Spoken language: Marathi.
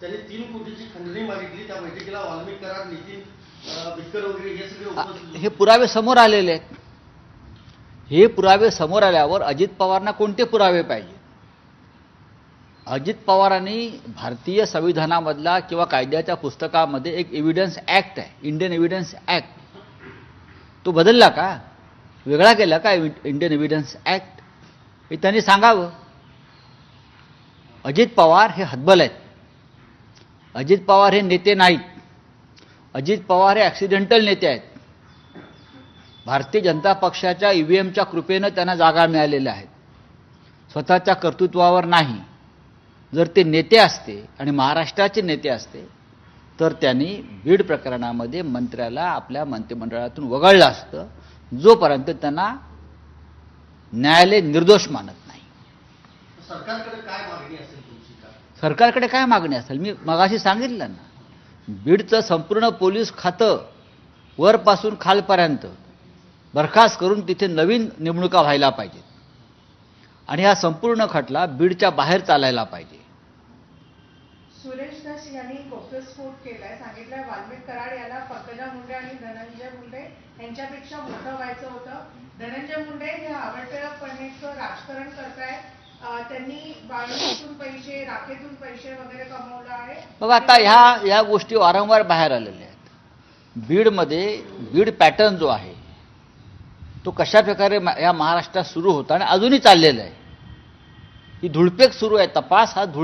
त्यांनी 3 कोटीची खंडणी मागितली. त्या बैठकीला वाल्मिक कराड, नितीन भिक्कर वगैरे हे सगळे उपस्थित. हे पुरावे समोर आलेले आहेत. हे पुरावे समोर आल्यावर अजित पवारांना कोणते पुरावे पाहिजे? अजित पवारांनी भारतीय संविधानामधला किंवा कायद्याच्या पुस्तकामध्ये एक एव्हिडन्स ॲक्ट आहे, इंडियन एव्हिडन्स ॲक्ट, तो बदलला का? वेगळा केला का इंडियन एव्हिडन्स ॲक्ट? हे त्यांनी सांगावं. अजित पवार हे हतबल आहेत. अजित पवार हे नेते नाहीत. अजित पवार हे ॲक्सिडेंटल नेते आहेत. भारतीय जनता पक्षाच्या ईव्हीएमच्या कृपेनं त्यांना जागा मिळालेल्या आहेत, स्वतःच्या कर्तृत्वावर नाही. जर ते नेते असते आणि महाराष्ट्राचे नेते असते तर त्यांनी बीड प्रकरणामध्ये मंत्र्याला आपल्या मंत्रिमंडळातून वगळलं असतं, जोपर्यंत त्यांना न्यायालय निर्दोष मानत नाही. सरकारकडे काय मागणी असेल तुमची? सरकारकडे काय मागणी असेल? मी मगाशी सांगितलं ना, बीडचं संपूर्ण पोलीस खातं वरपासून खालपर्यंत बरखास्त करून तिथे नवीन नेमणुका व्हायला पाहिजेत आणि हा संपूर्ण खटला बीडच्या बाहेर चालायला पाहिजे. सुरेश दास यांनी गौप्यस्फोट केलाय, सांगितलंय वाल्मिक कराड याला पंकजा मुंडे आणि धनंजय मुंडे यांच्यापेक्षा मोठं व्हायचं होतं. धनंजय मुंडे हे आवडतेपणेचं राजकारण करतायत. त्यांनी बाळूतून पैसे, राखेतून पैसे वगैरे कमवलं आहे. बघ आता ह्या गोष्टी वारंवार बाहेर आलेल्या आहेत. बीडमध्ये बीड पॅटर्न जो आहे तो कशा प्रकारे या महाराष्ट्रात सुरू होता आणि अजूनही चाललेला आहे. ही धुळपेक सुरू आहे. तपास हा